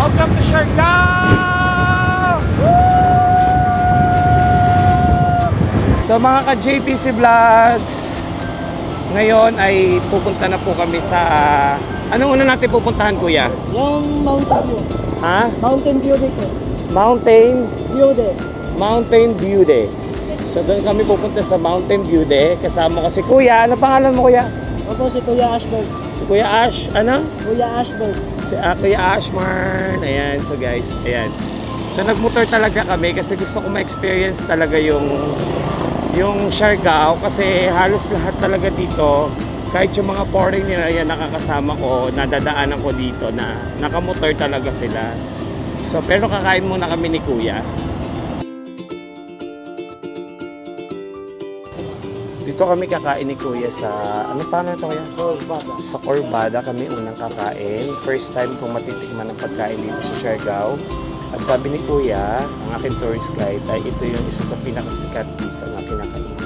Welcome to Siargao! So mga ka-JPC Vlogs, ngayon ay pupunta na po kami sa... Anong una natin pupuntahan, kuya? Yung Mountain View. Ha? Mountain View dito. Mountain View de. Mountain View Day. So doon kami pupunta sa Mountain View Day. Kasama ko si kuya. Ano pangalan mo, kuya? Ako si Kuya Ashberg. Si Kuya Ash, ano? Kuya Ashberg. Si Kuya Ashmar. Ayan, so guys, ayan. So nagmotor talaga kami kasi gusto ko ma-experience talaga yung Siargao kasi halos lahat talaga dito, kahit yung mga foreigner yan nakakasama ko, nadadaanan ko dito na nakamotor talaga sila. So pero kakain muna kami ni kuya. Dito kami kakain ni kuya sa, ano paano ito kuya? Corbada. Sa Corbada kami unang kakain. First time kong matitikman ng pagkain dito sa Siargao. At sabi ni kuya, ang aking tourist guide, ay ito yung isa sa pinakasikat dito na kinakainan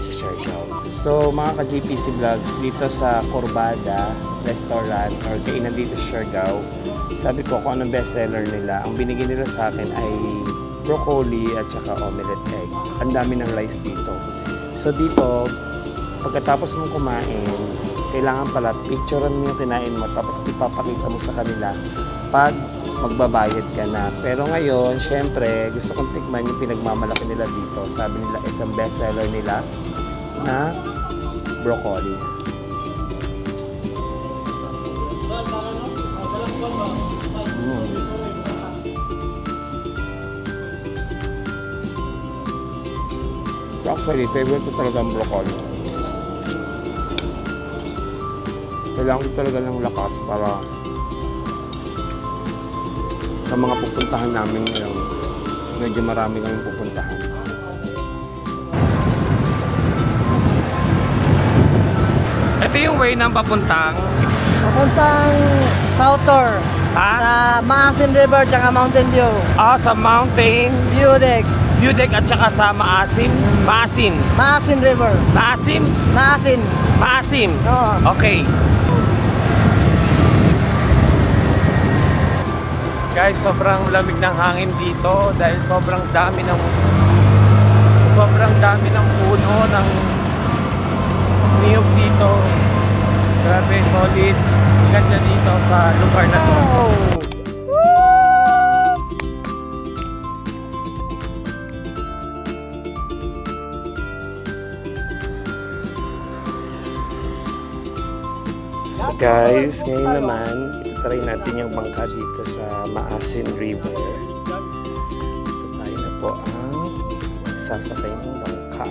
sa Siargao. So mga ka-JPC Vlogs, dito sa Corbada restaurant or kainan dito sa Siargao, sabi ko kung anong bestseller nila. Ang binigay nila sa akin ay broccoli at saka omelette egg. Ang dami ng rice dito. So dito, pagkatapos mong kumain, kailangan pala picturean mo yung kinain mo tapos ipapakita mo sa kanila pag magbabayad ka na. Pero ngayon, syempre, gusto kong tikman yung pinagmamalaki nila dito. Sabi nila, ito ang bestseller nila na broccoli. So actually, favorite ko talaga ang broccoli. Kailangan ko talaga ng lakas para sa mga pupuntahan namin ngayon. Medyo marami kami pupuntahan. Ito yung way ng papuntang Southor. ha? Sa Maasin River tsaka Mountain View. Sa Mountain View deck. View Deck at saka sa Maasin. Maasin River. Maasim? Maasin. Maasim. Oo. Okay. Guys, sobrang lamig ng hangin dito dahil sobrang dami ng puno ng niyog dito. Grabe, solid. Ganda dito sa lugar na to. So guys, ngayon naman try natin yung bangka dito sa Maasin River. So tayo na po ang sasakay ng bangka.